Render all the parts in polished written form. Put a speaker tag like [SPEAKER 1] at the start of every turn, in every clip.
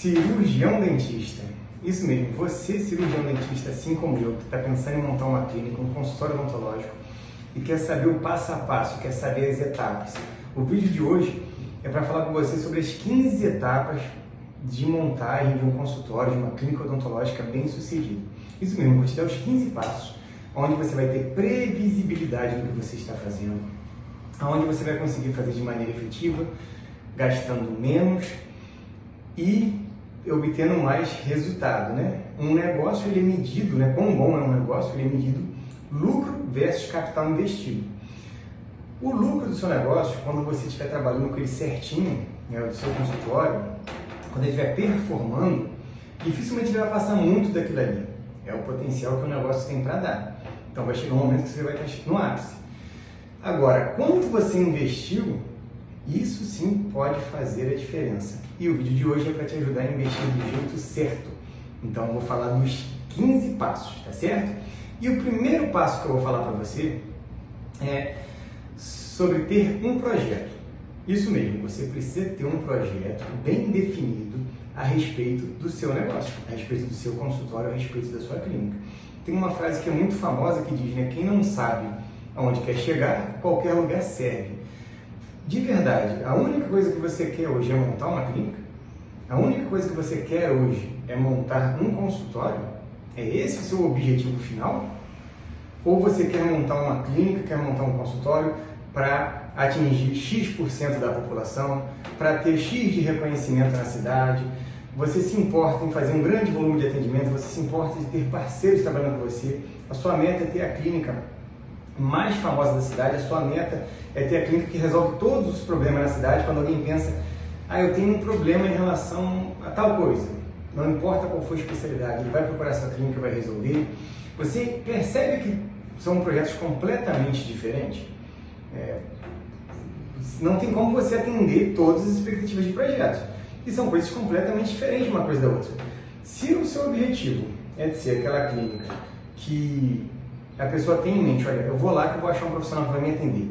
[SPEAKER 1] Cirurgião dentista. Isso mesmo, você cirurgião dentista, assim como eu, que está pensando em montar uma clínica, um consultório odontológico e quer saber o passo a passo, quer saber as etapas. O vídeo de hoje é para falar com você sobre as 15 etapas de montagem de um consultório, de uma clínica odontológica bem sucedida. Isso mesmo, vou te dar os 15 passos, onde você vai ter previsibilidade do que você está fazendo, onde você vai conseguir fazer de maneira efetiva, gastando menos e obtendo mais resultado, né? Um negócio ele é medido, né? Quão bom é um negócio, ele é medido lucro versus capital investido. O lucro do seu negócio, quando você estiver trabalhando com ele certinho, né, do seu consultório, quando ele estiver performando, dificilmente ele vai passar muito daquilo ali. É o potencial que o negócio tem para dar. Então vai chegar um momento que você vai estar no ápice. Agora, quando você investiu, isso sim pode fazer a diferença. E o vídeo de hoje é para te ajudar a investir do jeito certo. Então eu vou falar dos 15 passos, tá certo? E o primeiro passo que eu vou falar para você é sobre ter um projeto. Isso mesmo, você precisa ter um projeto bem definido a respeito do seu negócio, a respeito do seu consultório, a respeito da sua clínica. Tem uma frase que é muito famosa que diz, né? Quem não sabe aonde quer chegar, qualquer lugar serve. De verdade, a única coisa que você quer hoje é montar uma clínica? A única coisa que você quer hoje é montar um consultório? É esse o seu objetivo final? Ou você quer montar uma clínica, quer montar um consultório para atingir X% da população, para ter X de reconhecimento na cidade? Você se importa em fazer um grande volume de atendimento, você se importa de ter parceiros trabalhando com você, a sua meta é ter a clínica mais famosa da cidade, a sua meta é ter a clínica que resolve todos os problemas na cidade. Quando alguém pensa, eu tenho um problema em relação a tal coisa, não importa qual for a especialidade, ele vai procurar a sua clínica e vai resolver. Você percebe que são projetos completamente diferentes? Não tem como você atender todas as expectativas de projetos, e são coisas completamente diferentes uma coisa da outra. Se o seu objetivo é de ser aquela clínica que a pessoa tem em mente, olha, eu vou lá que eu vou achar um profissional que vai me atender.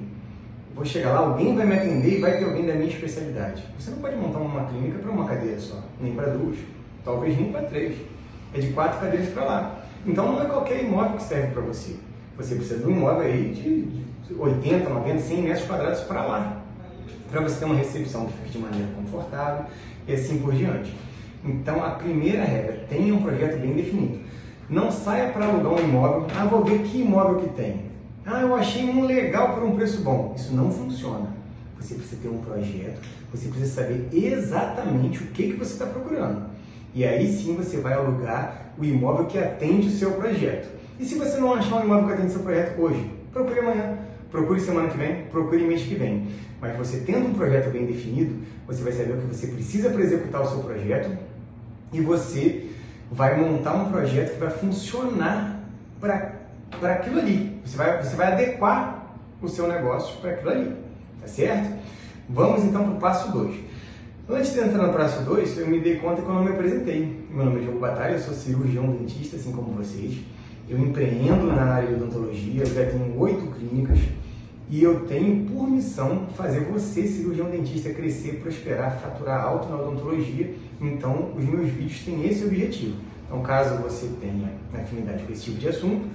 [SPEAKER 1] Vou chegar lá, alguém vai me atender e vai ter alguém da minha especialidade. Você não pode montar uma clínica para uma cadeira só, nem para duas, talvez nem para três. É de 4 cadeiras para lá. Então não é qualquer imóvel que serve para você. Você precisa de um imóvel aí de 80, 90, 100 metros quadrados para lá, para você ter uma recepção que fique de maneira confortável e assim por diante. Então a primeira regra, tenha um projeto bem definido. Não saia para alugar um imóvel, vou ver que imóvel que tem. Eu achei um legal por um preço bom. Isso não funciona. Você precisa ter um projeto, você precisa saber exatamente o que você está procurando. E aí sim você vai alugar o imóvel que atende o seu projeto. E se você não achar um imóvel que atende o seu projeto hoje, procure amanhã, procure semana que vem, procure mês que vem. Mas você tendo um projeto bem definido, você vai saber o que você precisa para executar o seu projeto e você vai montar um projeto que vai funcionar para aquilo ali. Você vai adequar o seu negócio para aquilo ali, tá certo? Vamos então para o passo 2. Antes de entrar no passo 2, eu me dei conta que eu não me apresentei. Meu nome é Diogo Batalha, eu sou cirurgião dentista, assim como vocês. Eu empreendo na área de odontologia, eu já tenho 8 clínicas e eu tenho por missão fazer você, cirurgião dentista, crescer, prosperar, faturar alto na odontologia. Então, os meus vídeos têm esse objetivo. Então, caso você tenha afinidade com esse tipo de assunto,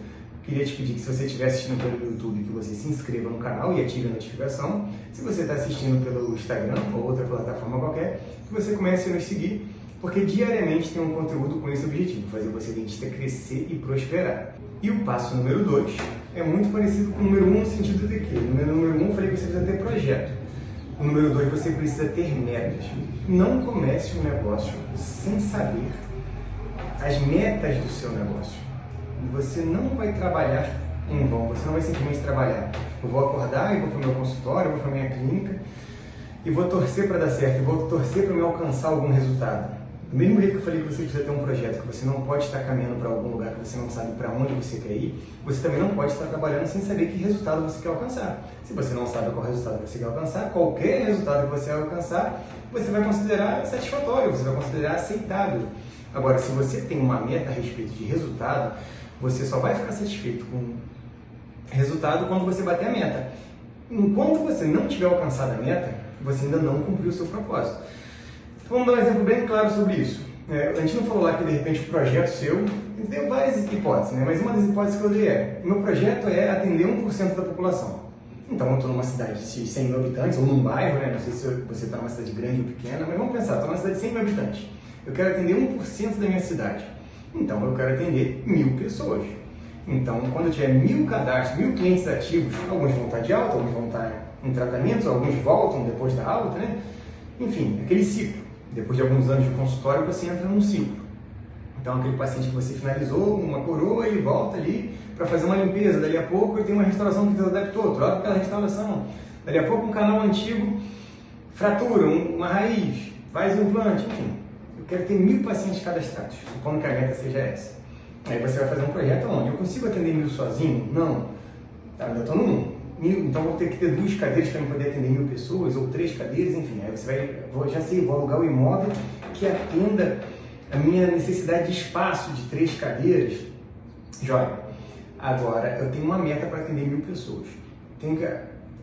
[SPEAKER 1] queria te pedir que, se você estiver assistindo pelo YouTube, que você se inscreva no canal e ative a notificação. Se você está assistindo pelo Instagram ou outra plataforma qualquer, que você comece a nos seguir, porque diariamente tem um conteúdo com esse objetivo, fazer você dentista crescer e prosperar. E o passo número 2 é muito parecido com o número 1 no sentido de que, no número 1 eu falei que você precisa ter projeto. O número 2, você precisa ter metas. Não comece um negócio sem saber as metas do seu negócio. Você não vai trabalhar em vão, você não vai simplesmente trabalhar. Eu vou acordar e vou para o meu consultório, vou para a minha clínica e vou torcer para dar certo, eu vou torcer para me alcançar algum resultado. Do mesmo jeito que eu falei que você precisa ter um projeto, que você não pode estar caminhando para algum lugar que você não sabe para onde você quer ir, você também não pode estar trabalhando sem saber que resultado você quer alcançar. Se você não sabe qual resultado você quer alcançar, qualquer resultado que você alcançar, você vai considerar satisfatório, você vai considerar aceitável. Agora, se você tem uma meta a respeito de resultado, você só vai ficar satisfeito com resultado quando você bater a meta. Enquanto você não tiver alcançado a meta, você ainda não cumpriu o seu propósito. Então, vamos dar um exemplo bem claro sobre isso. A gente não falou lá que de repente o projeto seu, deu várias hipóteses, né? Mas uma das hipóteses que eu dei o meu projeto é atender 1% da população. Então eu estou numa cidade de 100 mil habitantes, ou num bairro, né? Não sei se você está numa cidade grande ou pequena, mas vamos pensar, estou numa cidade de 100 mil habitantes. Eu quero atender 1% da minha cidade. Então eu quero atender 1.000 pessoas. Então, quando eu tiver 1.000 cadastros, 1.000 clientes ativos, alguns vão estar de alta, alguns vão estar em tratamentos, alguns voltam depois da alta, né? Enfim, aquele ciclo. Depois de alguns anos de consultório, você entra num ciclo. Então, aquele paciente que você finalizou, uma coroa, ele volta ali para fazer uma limpeza. Dali a pouco, ele tem uma restauração que desadaptou, troca aquela restauração. Dali a pouco, um canal antigo fratura, uma raiz, faz um implante, enfim. Eu quero ter 1.000 pacientes cadastrados, supondo que a meta seja essa. Aí você vai fazer um projeto onde eu consigo atender 1.000 sozinho? Não. Tá, ainda estou no 1.000, então vou ter que ter 2 cadeiras para poder atender 1.000 pessoas, ou 3 cadeiras, enfim. Aí você vou alugar o imóvel que atenda a minha necessidade de espaço de 3 cadeiras. Joia. Agora, eu tenho uma meta para atender 1.000 pessoas.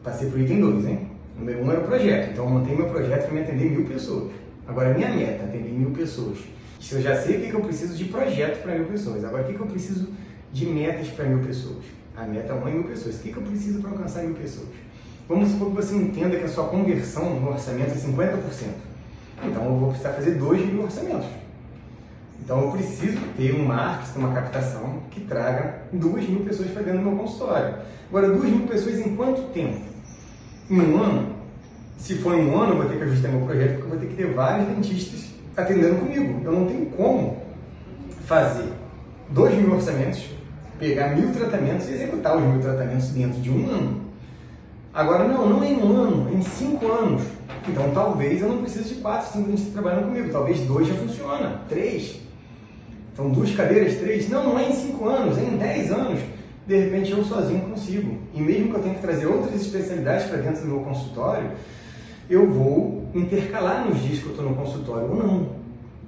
[SPEAKER 1] Passei para o item 2, hein? Número 1 era o projeto, então eu montei meu projeto para me atender 1.000 pessoas. Agora, a minha meta é atender 1.000 pessoas. Se eu já sei o que eu preciso de projeto para 1.000 pessoas, agora o que eu preciso de metas para 1.000 pessoas? A meta é 1.000 pessoas. O que eu preciso para alcançar 1.000 pessoas? Vamos supor que você entenda que a sua conversão no orçamento é 50%. Então eu vou precisar fazer 2.000 orçamentos. Então eu preciso ter um marketing, uma captação que traga 2.000 pessoas para dentro do meu consultório. Agora, 2.000 pessoas em quanto tempo? Em um ano? Se for em um ano, eu vou ter que ajustar meu projeto, porque eu vou ter que ter vários dentistas atendendo comigo. Eu não tenho como fazer 2.000 orçamentos, pegar 1.000 tratamentos e executar os 1.000 tratamentos dentro de um ano. Agora, não é em um ano, é em 5 anos. Então, talvez eu não precise de 4, 5 dentistas trabalhando comigo. Talvez 2 já funciona, 3. Então, 2 cadeiras, 3. Não é em 5 anos, é em 10 anos. De repente, eu sozinho consigo. E mesmo que eu tenha que trazer outras especialidades para dentro do meu consultório, eu vou intercalar nos dias que eu estou no consultório ou não.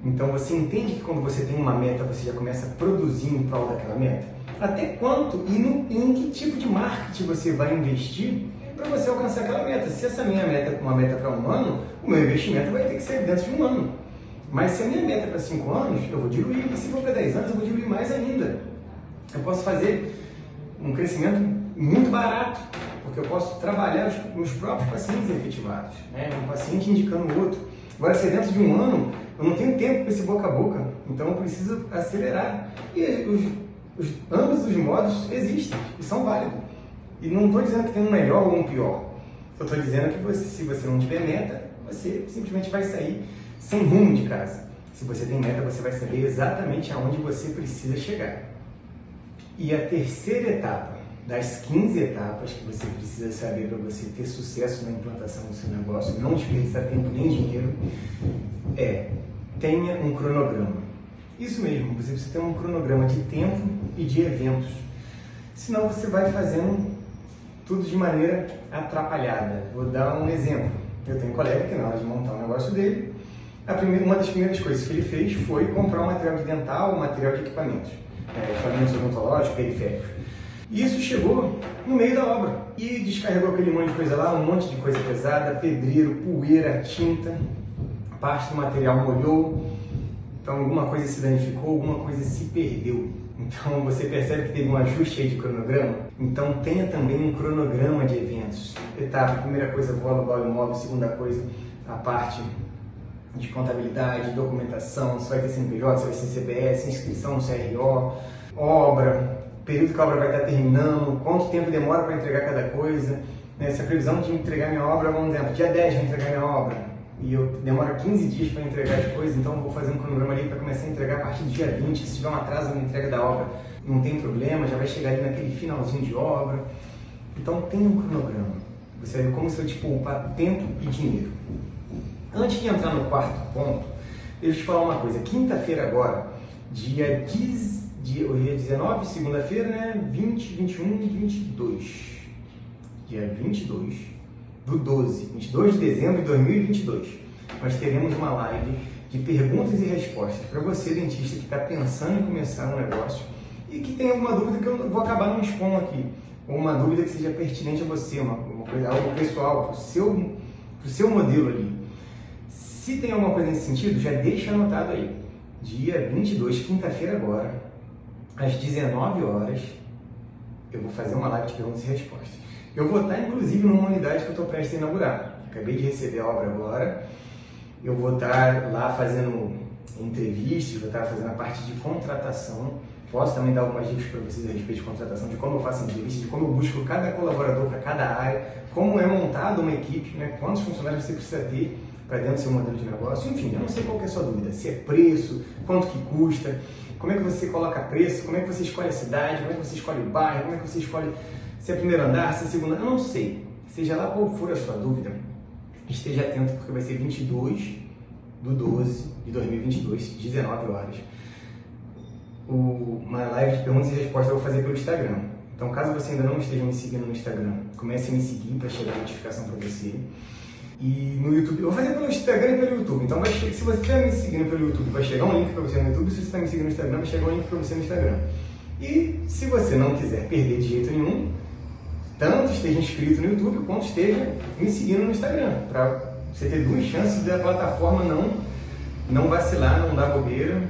[SPEAKER 1] Então, você entende que quando você tem uma meta, você já começa a produzir em prol daquela meta? Até quanto e em que tipo de marketing você vai investir para você alcançar aquela meta? Se essa minha meta é uma meta para um ano, o meu investimento vai ter que ser dentro de um ano. Mas se a minha meta é para 5 anos, eu vou diluir. E se for para 10 anos, eu vou diluir mais ainda. Eu posso fazer um crescimento muito barato, porque eu posso trabalhar os meus próprios pacientes efetivados, né? Um paciente indicando o outro. Agora, se é dentro de um ano, eu não tenho tempo para esse boca a boca, então eu preciso acelerar. E ambos os modos existem e são válidos. E não estou dizendo que tem um melhor ou um pior. Eu estou dizendo que se você não tiver meta, você simplesmente vai sair sem rumo de casa. Se você tem meta, você vai saber exatamente aonde você precisa chegar. E a terceira etapa, das 15 etapas que você precisa saber para você ter sucesso na implantação do seu negócio, não desperdiçar tempo nem dinheiro, tenha um cronograma. Isso mesmo, você precisa ter um cronograma de tempo e de eventos. Senão você vai fazendo tudo de maneira atrapalhada. Vou dar um exemplo. Eu tenho um colega que na hora de montar o negócio dele, uma das primeiras coisas que ele fez foi comprar um material de dental, um material de equipamentos odontológicos, periféricos. E isso chegou no meio da obra e descarregou aquele monte de coisa lá, um monte de coisa pesada, pedreiro, poeira, tinta, parte do material molhou, então alguma coisa se danificou, alguma coisa se perdeu. Então você percebe que teve um ajuste aí de cronograma? Então tenha também um cronograma de eventos. Etapa, primeira coisa, vou alugar o imóvel, segunda coisa, a parte de contabilidade, documentação, se vai ter CNPJ, se vai ser CBS, inscrição no CRO, obra, período que a obra vai estar terminando, quanto tempo demora para entregar cada coisa, né? Se a previsão de entregar minha obra, vamos exemplo, dia 10 vai entregar minha obra, e eu demoro 15 dias para entregar as coisas, então eu vou fazer um cronograma ali para começar a entregar a partir do dia 20, se tiver um atraso na entrega da obra, não tem problema, já vai chegar ali naquele finalzinho de obra. Então tem um cronograma, você vai ver como você vai te poupar tempo e dinheiro. Antes de entrar no quarto ponto, deixa eu te falar uma coisa. Quinta-feira agora, dia 19, segunda-feira, né? 20, 21 e 22. Dia 22 do 12, 22 de dezembro de 2022. Nós teremos uma live de perguntas e respostas para você, dentista, que está pensando em começar um negócio e que tem alguma dúvida que eu vou acabar não expondo aqui, ou uma dúvida que seja pertinente a você, uma coisa, algo pessoal, para o seu modelo ali. Se tem alguma coisa nesse sentido, já deixa anotado aí. Dia 22, quinta-feira agora, às 19 horas, eu vou fazer uma live de perguntas e respostas. Eu vou estar, inclusive, numa unidade que eu estou prestes a inaugurar. Acabei de receber a obra agora. Eu vou estar lá fazendo entrevistas, vou estar fazendo a parte de contratação. Posso também dar algumas dicas para vocês a respeito de contratação, de como eu faço entrevistas, de como eu busco cada colaborador para cada área, como é montada uma equipe, né? Quantos funcionários você precisa ter para dentro do seu modelo de negócio. Enfim, eu não sei qual que é a sua dúvida. Se é preço, quanto que custa, como é que você coloca preço, como é que você escolhe a cidade, como é que você escolhe o bairro, como é que você escolhe se é primeiro andar, se é segundo andar, eu não sei. Seja lá qual for a sua dúvida, esteja atento porque vai ser 22/12/2022, 19 horas. Uma live de perguntas e respostas eu vou fazer pelo Instagram. Então, caso você ainda não esteja me seguindo no Instagram, comece a me seguir para chegar a notificação para você. E no YouTube, eu vou fazer pelo Instagram e pelo YouTube. Então, se você estiver me seguindo pelo YouTube, vai chegar um link para você no YouTube. Se você está me seguindo no Instagram, vai chegar um link para você no Instagram. E se você não quiser perder de jeito nenhum, tanto esteja inscrito no YouTube, quanto esteja me seguindo no Instagram, para você ter duas chances da plataforma não vacilar, não dar bobeira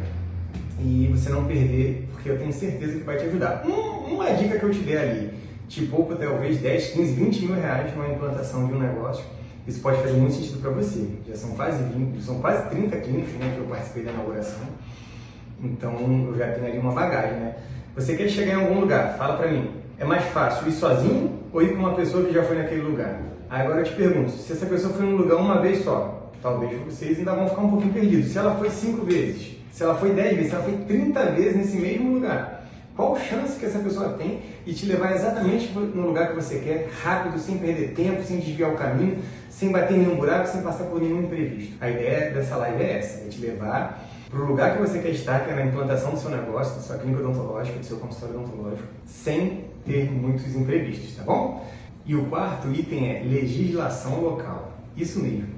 [SPEAKER 1] e você não perder, porque eu tenho certeza que vai te ajudar. Uma dica que eu te der ali, te poupa talvez 10, 15, 20 mil reais numa implantação de um negócio. Isso pode fazer muito sentido para você. Já são quase 30 clínicas, né, que eu participei da inauguração. Então eu já tenho ali uma bagagem, né? Você quer chegar em algum lugar? Fala para mim. É mais fácil ir sozinho ou ir com uma pessoa que já foi naquele lugar? Agora eu te pergunto, se essa pessoa foi num lugar uma vez só, talvez vocês ainda vão ficar um pouquinho perdidos. Se ela foi 5 vezes, se ela foi 10 vezes, se ela foi 30 vezes nesse mesmo lugar, qual chance que essa pessoa tem de te levar exatamente no lugar que você quer, rápido, sem perder tempo, sem desviar o caminho, sem bater em nenhum buraco, sem passar por nenhum imprevisto? A ideia dessa live é essa, é te levar para o lugar que você quer estar, que é na implantação do seu negócio, da sua clínica odontológica, do seu consultório odontológico, sem ter muitos imprevistos, tá bom? E o quarto item é legislação local. Isso mesmo.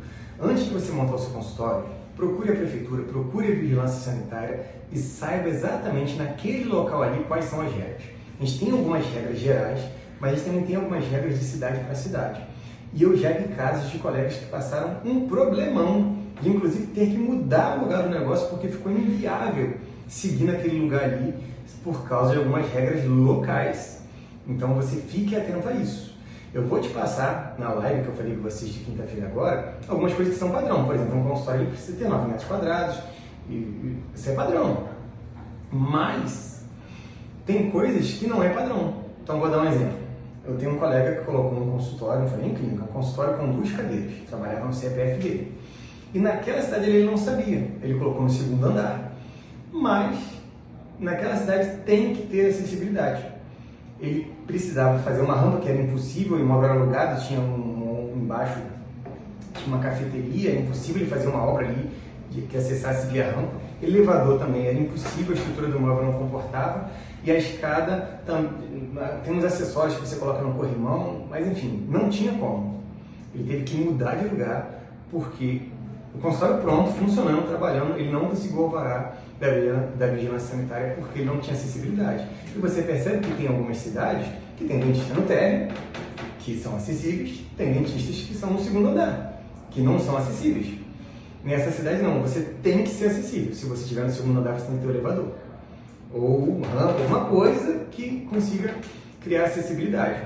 [SPEAKER 1] Antes de você montar o seu consultório, procure a prefeitura, procure a vigilância sanitária e saiba exatamente naquele local ali quais são as regras. A gente tem algumas regras gerais, mas a gente também tem algumas regras de cidade para cidade. E eu já vi casos de colegas que passaram um problemão de inclusive ter que mudar o lugar do negócio porque ficou inviável seguir naquele lugar ali por causa de algumas regras locais. Então você fique atento a isso. Eu vou te passar na live que eu falei com vocês de quinta-feira agora, algumas coisas que são padrão. Por exemplo, um consultório precisa ter 9 metros quadrados, e isso é padrão. Mas tem coisas que não é padrão. Então vou dar um exemplo. Eu tenho um colega que colocou um consultório, não foi nem clínica, um consultório com 2 cadeiras, trabalhava no CPF dele. E naquela cidade ele não sabia, ele colocou no segundo andar. Mas naquela cidade tem que ter acessibilidade. Ele precisava fazer uma rampa que era impossível, o imóvel era alugado, tinha embaixo tinha uma cafeteria, era impossível ele fazer uma obra ali que acessasse via rampa. Elevador também era impossível, a estrutura do imóvel não comportava. E a escada, tem uns acessórios que você coloca no corrimão, mas enfim, não tinha como. Ele teve que mudar de lugar porque o consultório pronto, funcionando, trabalhando, ele não conseguiu alvará da vigilância sanitária porque ele não tinha acessibilidade. E você percebe que tem algumas cidades que tem dentista no térreo, que são acessíveis, tem dentistas que são no segundo andar, que não são acessíveis. Nessa cidade não, você tem que ser acessível. Se você estiver no segundo andar, você tem que ter o elevador. Ou rampa, alguma coisa que consiga criar acessibilidade.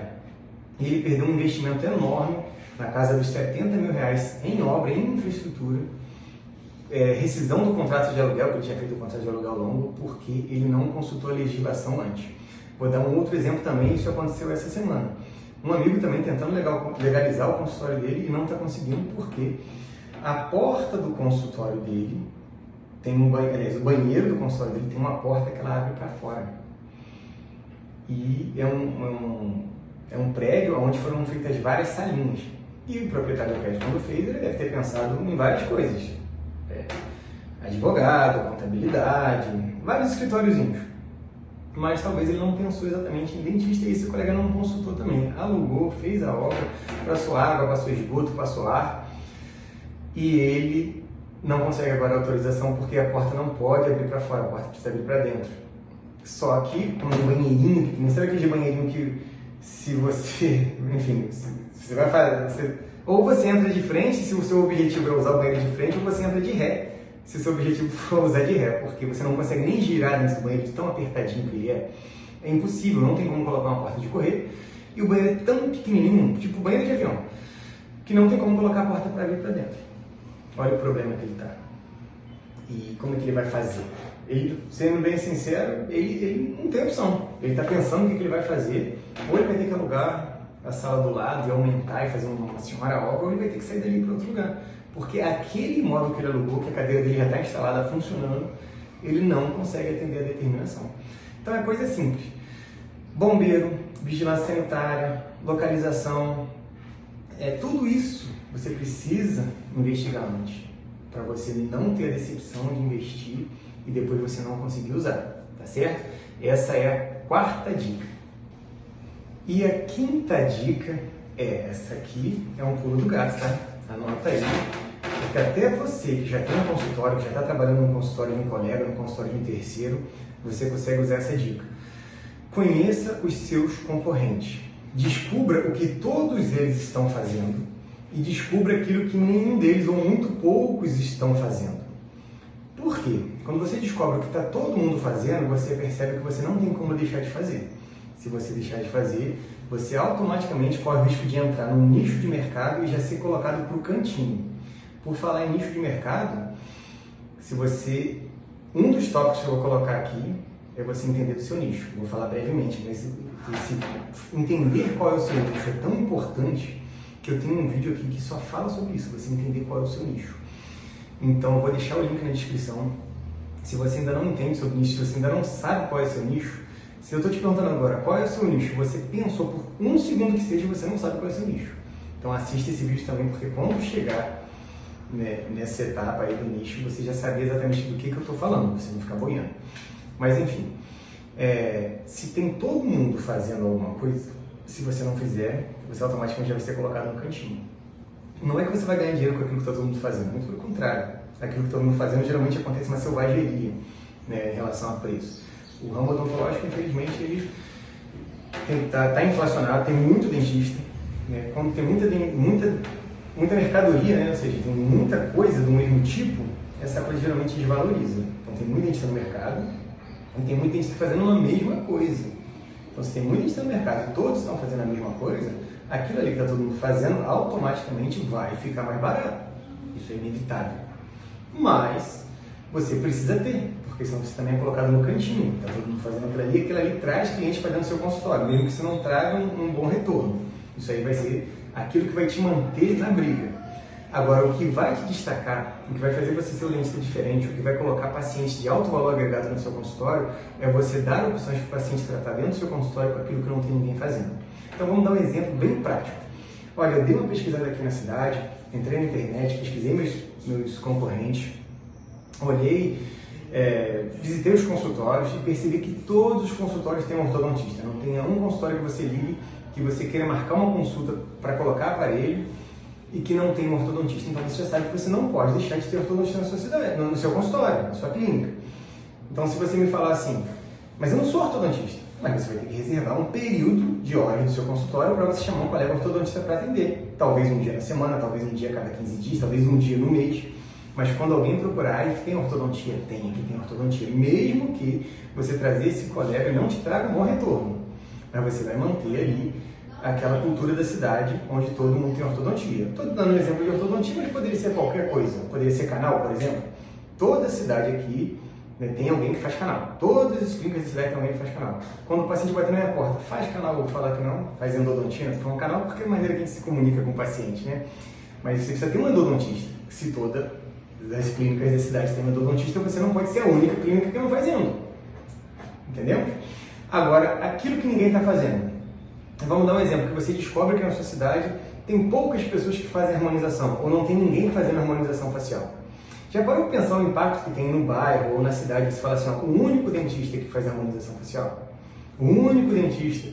[SPEAKER 1] E ele perdeu um investimento enorme, na casa dos 70 mil reais em obra, em infraestrutura, rescisão do contrato de aluguel, que ele tinha feito o contrato de aluguel longo, porque ele não consultou a legislação antes. Vou dar um outro exemplo também, isso aconteceu essa semana. Um amigo também tentando legalizar o consultório dele e não está conseguindo, porque a porta do consultório dele tem um banheiro, aliás, o banheiro do consultório dele tem uma porta que ela abre para fora. E é um prédio onde foram feitas várias salinhas. E o proprietário do prédio, quando fez, ele deve ter pensado em várias coisas. Advogado, contabilidade, vários escritóriozinhos. Mas talvez ele não pensou exatamente em dentista e esse colega não consultou também. Alugou, fez a obra, passou água, passou esgoto, passou ar. E ele não consegue agora a autorização porque a porta não pode abrir para fora, a porta precisa abrir para dentro. Só que com um banheirinho, sabe aquele banheirinho se você, enfim, se você vai fazer, ou você entra de frente se o seu objetivo é usar o banheiro de frente, ou você entra de ré se o seu objetivo for usar de ré, porque você não consegue nem girar dentro do banheiro de tão apertadinho que ele é. É impossível, não tem como colocar uma porta de correr, e o banheiro é tão pequenininho, tipo banheiro de avião, que não tem como colocar a porta para vir para dentro. Olha o problema que ele está. E como é que ele vai fazer? Ele, sendo bem sincero, ele não tem opção. Ele está pensando o que ele vai fazer, ou ele vai ter que alugar a sala do lado e aumentar e fazer uma senhora obra, ou ele vai ter que sair dali para outro lugar. Porque aquele imóvel que ele alugou, que a cadeira dele já está instalada, funcionando, ele não consegue atender a determinação. Então é coisa simples. Bombeiro, vigilância sanitária, localização, tudo isso você precisa investigar antes, para você não ter a decepção de investir e depois você não conseguir usar, tá certo? Essa é a 4ª dica. E a 5ª dica é essa aqui, é um pulo do gato, tá? Anota aí, porque até você que já tem um consultório, que já está trabalhando no consultório de um colega, no consultório de um terceiro, você consegue usar essa dica. Conheça os seus concorrentes, descubra o que todos eles estão fazendo e descubra aquilo que nenhum deles ou muito poucos estão fazendo. Por quê? Quando você descobre o que está todo mundo fazendo, você percebe que você não tem como deixar de fazer. Se você deixar de fazer, você automaticamente corre o risco de entrar num nicho de mercado e já ser colocado para o cantinho. Por falar em nicho de mercado, um dos tópicos que eu vou colocar aqui é você entender do seu nicho. Vou falar brevemente, mas entender qual é o seu nicho é tão importante que eu tenho um vídeo aqui que só fala sobre isso, você entender qual é o seu nicho. Então eu vou deixar o link na descrição. Se você ainda não entende sobre nicho, se você ainda não sabe qual é o seu nicho, se eu estou te perguntando agora qual é o seu nicho, você pensou por um segundo que seja, você não sabe qual é o seu nicho. Então assista esse vídeo também, porque quando chegar nessa etapa aí do nicho, você já sabe exatamente do que eu estou falando, você não ficar boiando. Mas enfim, se tem todo mundo fazendo alguma coisa, se você não fizer, você automaticamente já vai ser colocado no cantinho. Não é que você vai ganhar dinheiro com aquilo que está todo mundo fazendo, muito pelo contrário. Aquilo que está todo mundo fazendo geralmente acontece uma selvageria, né, em relação a preço. O ramo odontológico, infelizmente, ele está inflacionado, tem muito dentista, né? Quando tem muita mercadoria, né? Ou seja, tem muita coisa do mesmo tipo, essa coisa geralmente desvaloriza. Então tem muito dentista no mercado e tem muito dentista fazendo a mesma coisa. Então se tem muito dentista no mercado e todos estão fazendo a mesma coisa, aquilo ali que está todo mundo fazendo automaticamente vai ficar mais barato. Isso é inevitável. Mas você precisa ter, porque senão você também é colocado no cantinho. Está todo mundo fazendo aquilo ali traz clientes para dentro do seu consultório, mesmo que você não traga um bom retorno. Isso aí vai ser aquilo que vai te manter na briga. Agora, o que vai te destacar, o que vai fazer você ser um dentista diferente, o que vai colocar pacientes de alto valor agregado no seu consultório, é você dar opções para o paciente tratar dentro do seu consultório com aquilo que não tem ninguém fazendo. Então, vamos dar um exemplo bem prático. Olha, eu dei uma pesquisada aqui na cidade, entrei na internet, pesquisei meus concorrentes, olhei, visitei os consultórios e percebi que todos os consultórios têm um ortodontista. Não tem um consultório que você ligue, que você queira marcar uma consulta para colocar aparelho e que não tem um ortodontista. Então você já sabe que você não pode deixar de ter ortodontista na sua cidade, no seu consultório, na sua clínica. Então se você me falar assim, mas eu não sou ortodontista, mas você vai ter que reservar um período de horas do seu consultório para você chamar um colega ortodontista para atender. Talvez um dia na semana, talvez um dia a cada 15 dias, talvez um dia no mês. Mas quando alguém procurar e tem ortodontia, aqui tem ortodontia, mesmo que você trazer esse colega não te traga um bom retorno, mas você vai manter ali aquela cultura da cidade onde todo mundo tem ortodontia. Estou dando um exemplo de ortodontia, mas poderia ser qualquer coisa. Poderia ser canal, por exemplo. Toda cidade aqui, né, tem alguém que faz canal. Todas as clínicas da cidade tem alguém que faz canal. Quando o paciente bater na minha porta, faz canal, eu vou falar que não, faz endodontia, não faz um canal, porque é a maneira que a gente se comunica com o paciente, né? Mas você precisa ter um endodontista. Se todas as clínicas da cidade tem um endodontista, você não pode ser a única clínica que não faz endo. Entendeu? Agora, aquilo que ninguém está fazendo. Vamos dar um exemplo, que você descobre que na sua cidade tem poucas pessoas que fazem harmonização, ou não tem ninguém fazendo harmonização facial. Já parou para pensar o impacto que tem no bairro ou na cidade, você fala assim, ó, o único dentista que faz harmonização facial, o único dentista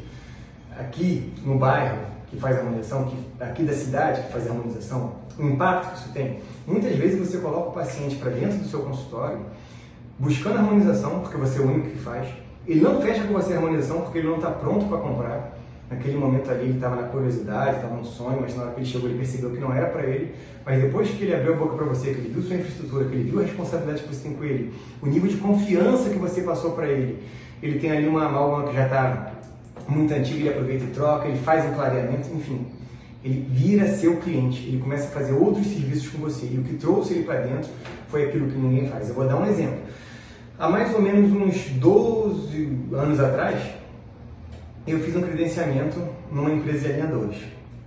[SPEAKER 1] aqui no bairro que faz harmonização, aqui da cidade que faz harmonização, o impacto que isso tem. Muitas vezes você coloca o paciente para dentro do seu consultório, buscando harmonização, porque você é o único que faz, ele não fecha com você a harmonização porque ele não está pronto para comprar, naquele momento ali ele estava na curiosidade, estava no sonho, mas na hora que ele chegou ele percebeu que não era para ele, mas depois que ele abriu a boca para você, que ele viu sua infraestrutura, que ele viu a responsabilidade que você tem com ele, o nível de confiança que você passou para ele tem ali uma amálgama que já está muito antiga, ele aproveita e troca, ele faz um clareamento, enfim, ele vira seu cliente, ele começa a fazer outros serviços com você, e o que trouxe ele para dentro foi aquilo que ninguém faz. Eu vou dar um exemplo. Há mais ou menos uns 12 anos atrás, eu fiz um credenciamento numa empresa de alinhadores.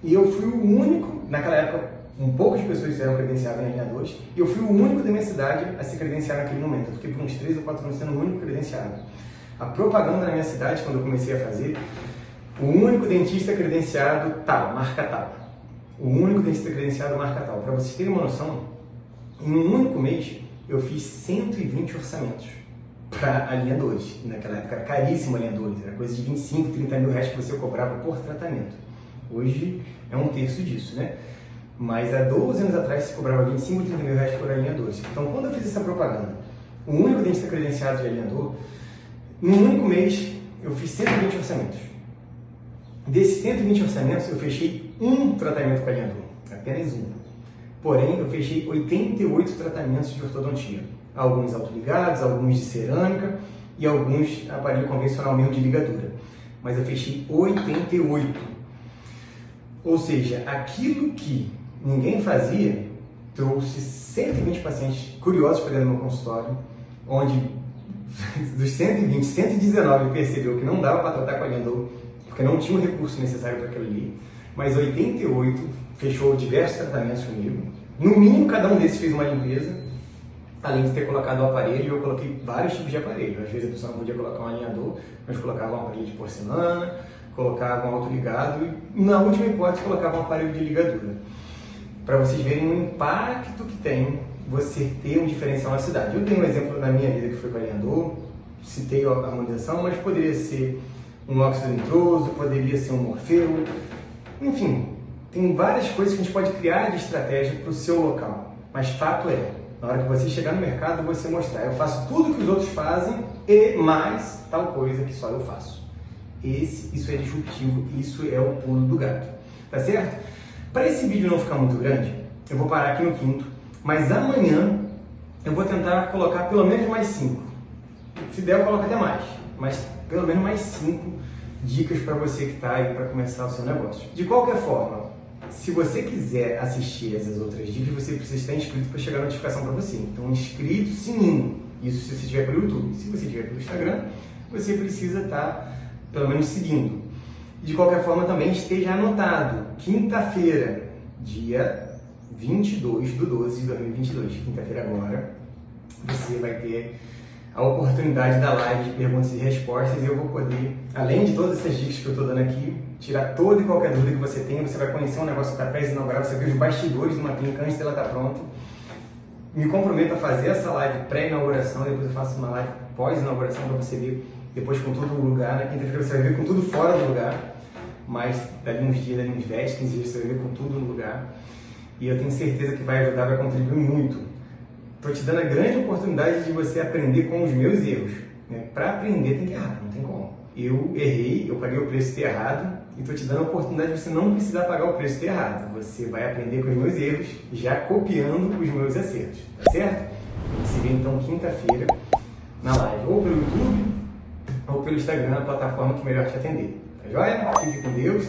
[SPEAKER 1] E eu fui o único, naquela época, poucas pessoas eram credenciadas em alinhadores, e eu fui o único da minha cidade a se credenciar naquele momento. Eu fiquei por uns 3 ou 4 anos sendo o único credenciado. A propaganda na minha cidade, quando eu comecei a fazer, o único dentista credenciado tal, marca tal. O único dentista credenciado, marca tal. Para vocês terem uma noção, em um único mês, eu fiz 120 orçamentos para alinhadores. E naquela época era caríssimo alinhadores, era coisa de 25, 30 mil reais que você cobrava por tratamento. Hoje é um terço disso, né? Mas há 12 anos atrás se cobrava 25, 30 mil reais por alinhadores. Então, quando eu fiz essa propaganda, o único dentista credenciado de alinhador, num único mês, eu fiz 120 orçamentos. Desses 120 orçamentos, eu fechei um tratamento com alinhador, apenas um. Porém, eu fechei 88 tratamentos de ortodontia. Alguns autoligados, alguns de cerâmica e alguns aparelho convencional mesmo de ligadura. Mas eu fechei 88. Ou seja, aquilo que ninguém fazia, trouxe 120 pacientes curiosos para dentro do meu consultório, onde dos 120, 119 percebeu que não dava para tratar com alinhador, porque não tinha o recurso necessário para aquilo ali, mas 88 fechou diversos tratamentos comigo. No mínimo, cada um desses fez uma limpeza, além de ter colocado o aparelho. Eu coloquei vários tipos de aparelho. Às vezes a pessoa não podia colocar um alinhador, mas colocava um aparelho de porcelana, colocava um autoligado e, na última hipótese, colocava um aparelho de ligadura. Para vocês verem o impacto que tem você ter um diferencial na cidade. Eu tenho um exemplo na minha vida que foi com alinhador, citei a harmonização, mas poderia ser um óxido nitroso, poderia ser um morfeu, enfim, tem várias coisas que a gente pode criar de estratégia para o seu local. Mas fato é, na hora que você chegar no mercado, você mostrar: eu faço tudo que os outros fazem e mais tal coisa que só eu faço. Isso é disruptivo, isso é o pulo do gato. Tá certo? Para esse vídeo não ficar muito grande, eu vou parar aqui no quinto, mas amanhã eu vou tentar colocar pelo menos mais 5. Se der, eu coloco até mais, mas pelo menos mais 5 dicas para você que está aí para começar o seu negócio. De qualquer forma, se você quiser assistir essas outras dicas, você precisa estar inscrito para chegar a notificação para você. Então, inscrito, sininho. Isso se você estiver pelo YouTube. Se você estiver pelo Instagram, você precisa estar, pelo menos, seguindo. De qualquer forma, também esteja anotado. Quinta-feira, dia 22/12 de 2022. Quinta-feira agora, você vai ter a oportunidade da live de perguntas e respostas, e eu vou poder, além de todas essas dicas que eu estou dando aqui, tirar toda e qualquer dúvida que você tenha. Você vai conhecer um negócio que está prestes a inaugurar, você vai ver os bastidores de uma clínica antes dela estar pronta. Me comprometo a fazer essa live pré-inauguração, depois eu faço uma live pós-inauguração para você ver depois com tudo no lugar. Na quinta-feira você vai ver com tudo fora do lugar, mas dali uns dias, dali uns 10, 15 dias você vai ver com tudo no lugar, e eu tenho certeza que vai ajudar, vai contribuir muito. Estou te dando a grande oportunidade de você aprender com os meus erros. Né? Para aprender tem que errar, não tem como. Eu errei, eu paguei o preço de ter errado, e estou te dando a oportunidade de você não precisar pagar o preço de ter errado. Você vai aprender com os meus erros, já copiando os meus acertos, tá certo? A gente se vê então quinta-feira na live, ou pelo YouTube, ou pelo Instagram, a plataforma que melhor te atender. Tá joia? Fique com Deus,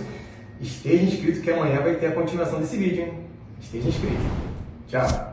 [SPEAKER 1] esteja inscrito que amanhã vai ter a continuação desse vídeo, hein? Esteja inscrito. Tchau!